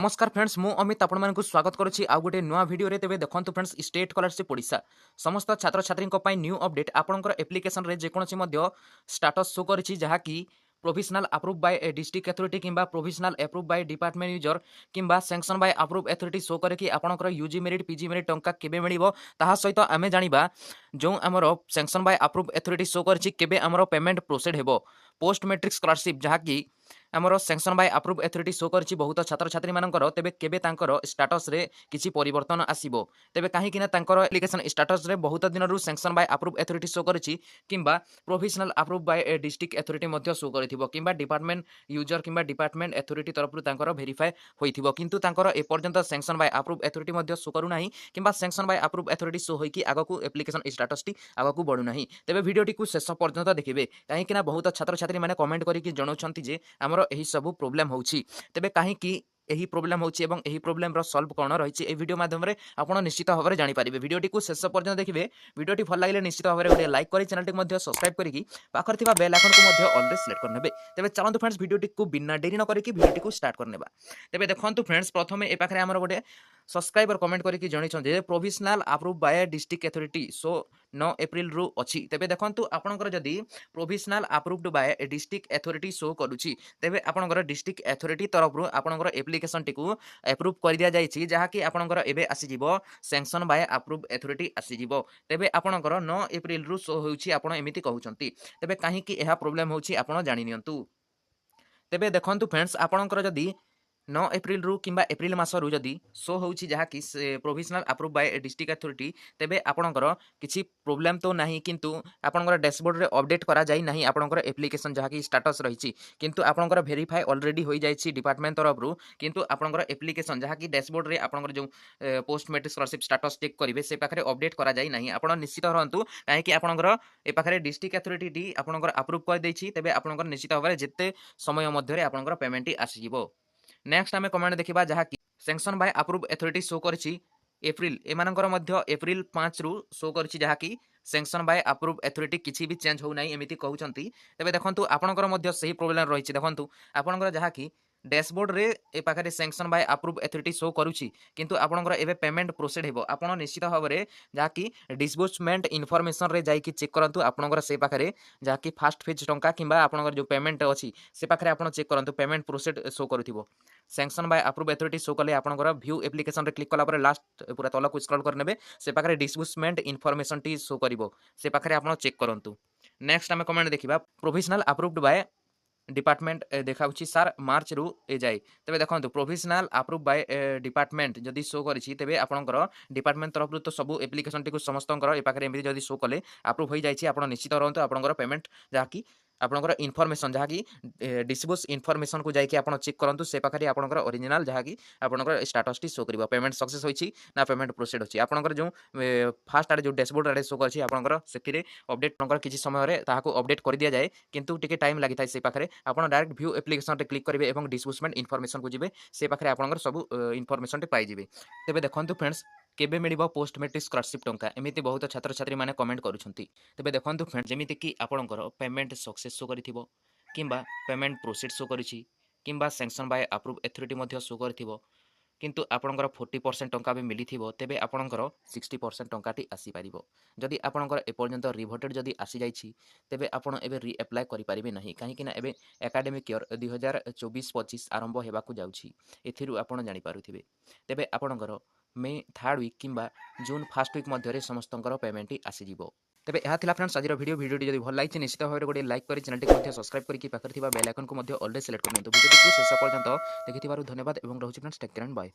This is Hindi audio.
नमस्कार फ्रेंड्स मु अमित आपण मानकु स्वागत करुछि आ गोटे नुआ वीडियो रे तेबे देखंतु फ्रेंड्स स्टेट स्कॉलरशिप ओडिशा समस्त छात्र छात्री पई न्यू अपडेट आपनकर एप्लिकेशन रे जेकोनसी मध्य स्टेटस शो करिछि जहा कि provisional approve by a district authority किंबा provisional approve by department user किंबा sanction by approve authority show करे कि आपनकर यूजी मेरिट पीजी मेरिट टंका केबे मिलिबो ताहा सहित आमे जानिबा जो हमरो sanction by approve authority show करिछि केबे हमरो पेमेंट प्रोसीड हेबो पोस्ट मैट्रिक स्कॉलरशिप जहा कि आमर sanction by approve authority show करछि बहुत छात्र छात्री मानकर तेबे केबे तांकर स्टेटस रे किछि परिवर्तन आसीबो तेबे काहे किना तांकर एप्लिकेशन स्टेटस रे बहुत दिन रु sanction by approve authority show करछि किंबा provisional approve by a district authority मध्ये शो करथिबो किंबा डिपार्टमेंट यूजर किंबा डिपार्टमेंट अथॉरिटी तरफ रु तांकर वेरीफाई होइथिबो किंतु तांकर ए पर्यंत सैंक्शन बाय अप्रूव अथॉरिटी मध्ये शो करू नाही किंबा sanction by approve authority show होई कि आगकू एप्लिकेशन स्टेटस टी आगकू बढ़ू नाही तेबे वीडियोटी को शेष पर्यंत देखिबे काहे किना बहुत छात्र छात्री माने कमेंट करी कि जणाउछंती जे हमर एही सब प्रोब्लेम होउछि तेबे काहे कि एही प्रोब्लेम होउछि एवं एही प्रोब्लेम रो सॉल्व कोन रहिछि ए वीडियो माध्यम रे आपण निश्चित भाबरे जानि पारिबे वीडियोटी को शेष पर्यंत देखिबे वीडियोटी भल लागिले निश्चित भाबरे गोटे लाइक करी चैनल टी मध्ये सब्सक्राइब करिकि पाखर थिबा बेल आइकन को मध्ये ऑल रे सिलेक्ट करनेबे तेबे चलंतु फ्रेंड्स वीडियोटी को बिना देरी न करिकि वीडियोटी को स्टार्ट करनेबा तेबे देखंतु फ्रेंड्स प्रथमे ए पाखरे हमर गोटे सब्सक्राइबर कमेंट करिकि जणिछन जे provisional approve by district authority सो 9 एप्रिल रु अछि तेबे देखंतु आपनकर जदी provisional approved by district authority show करूछि तेबे आपनकर डिस्ट्रिक्ट अथॉरिटी तरफ रु आपनकर एप्लिकेशन टी को अप्रूव कर दिया जायछि जहा कि आपनकर एबे आसी जिवो सैंक्शन बाय अप्रूव अथॉरिटी आसी जिवो तेबे आपनकर 9 एप्रिल रु शो होउछि आपण एमिति कहउछंती तेबे काहे कि एहा प्रॉब्लम होउछि आपण जानि नियंतु तेबे देखंतु फ्रेंड्स आपनकर जदी 9 एप्रिल रु किंबा एप्रिल मास रु जदी शो होउछि जहा कि provisional approve by district authority तेबे आपनकर किछि प्रॉब्लम तो नाही किंतु आपनकर डैशबोर्ड रे अपडेट करा जाई नाही आपनकर एप्लिकेशन जहा कि स्टेटस रहिछि किंतु आपनकर वेरीफाई ऑलरेडी होई जायछि डिपार्टमेंट तरफ रु किंतु आपनकर एप्लिकेशन जहा कि डैशबोर्ड रे आपनकर जो post matric scholarship status check करिवे से पाखरे अपडेट करा जाई नाही आपण निश्चित रहंतु काहे कि आपनकर ए पाखरे डिस्ट्रिक्ट अथॉरिटी डी आपनकर अप्रूव कर दैछि तेबे आपनकर निश्चित भाबरे जेते समय मध्ये रे आपनकर पेमेंट आसी जिवो नेक्स्ट आमे कमेंट देखिबा जहा कि sanction by approve authority show करछि एप्रिल एमानकर मध्य एप्रिल 5 रु शो करछि जहा कि सैंक्शन बाय अप्रूव अथॉरिटी किछि भी चेंज हो नाही एमिति कहउचंती तबे देखंतु आपनकर मध्य सही प्रॉब्लम रहिछि देखंतु आपनकर जहा कि डैशबोर्ड रे ए पाखरे sanction by approve authority show करूछि किंतु आपनकर एबे पेमेंट प्रोसीड हेबो आपण निश्चित भाबरे जहा कि डिस्बर्समेंट इन्फॉर्मेशन रे जाई कि चेक करंतु आपनकर से पाखरे जहा कि फास्ट फेज टंका किंबा आपनकर जो पेमेंट अछि से पाखरे आपण चेक करंतु पेमेंट प्रोसीड शो करथिबो sanction by approve authority show कले आपनकर व्यू एप्लिकेशन रे क्लिक कला पर लास्ट पूरा तलक स्क्रॉल कर नेबे से पाखरे डिस्बर्समेंट इन्फॉर्मेशन टी शो करिवो से पाखरे आपण चेक करंतु नेक्स्ट हम कमेंट देखिबा प्रोविजनल अप्रूव्ड बाय डिपार्टमेंट देखाउछि सर मार्च रु ए जाय तबे देखंतु प्रोविजनल अप्रूव बाय डिपार्टमेंट जदी शो करिछि तबे आपनकर डिपार्टमेंट तरफ रु तो सब एप्लिकेशन टी को समस्तंकर ए पाखरे एमि जदी शो कले अप्रूव होई जायछि आपण निश्चित रहंतु आपनकर पेमेंट जहा कि आपनकर इन्फॉर्मेशन जहा कि डिस्बर्स इन्फॉर्मेशन को जाय कि आपण चेक करंतु से पाखरे आपनकर ओरिजिनल जहा कि आपनकर स्टेटस टी शो करिवो पेमेंट सक्सेस होइछि ना पेमेंट प्रोसीड होछि आपनकर जो फास्ट आडे जो डैशबोर्ड आडे शो करछि आपनकर सेथिरे अपडेट आपनकर किछि समय रे ताहाको अपडेट कर दिया जाय किंतु टिके टाइम लागि थाय से पाखरे आपण डायरेक्ट व्यू एप्लिकेशन रे क्लिक करिवे एवं डिस्बर्समेंट इन्फॉर्मेशन को जिवे से पाखरे आपनकर सब इन्फॉर्मेशन टे पाई जिवे तेबे देखंतु फ्रेंड्स केबे मिलिबो पोस्ट मैट्रिक स्कॉलरशिप टंका एमिति बहुत छात्र छात्री माने कमेंट करूछंती तेबे देखंतु फ्रेंड्स जेमिति कि आपनकर पेमेंट सक्सेस शो करिथिबो किंबा पेमेंट प्रोसीड शो करिछि किंबा सैंक्शन बाय अप्रूव अथॉरिटी मध्ये शो करिथिबो किंतु आपनकर 40% टंका भी मिलिथिबो तेबे आपनकर 60% टंकाटी आसी पारिबो जदि आपनकर ए पर्यंत रिभोटेड जदि आसी जाइछि तेबे आपण एबे री अप्लाई करि पारिबे नाही काहे कि ना एबे एकेडमिक ईयर 2024-25 आरंभ हेबाकू जाउछि एथिरु आपण जानि पारुथिबे तेबे आपनकर मे 3rd वीक किंबा जून 1st वीक मध्ये रे समस्तंकर पेमेंट आसी जिवो तेबे एहा थिला फ्रेंड्स आजिर वीडियो जदि भल लागिछि निश्चित भाबरे गोटे लाइक करी चैनल टी मध्ये सब्सक्राइब करिकि पाखर थिबा बेल आइकन को मध्ये ऑल रे सिलेक्ट करनियंतु वीडियो को शेष पर्यंत देखिथिबारु धन्यवाद एवं रहउछि friends take care and bye.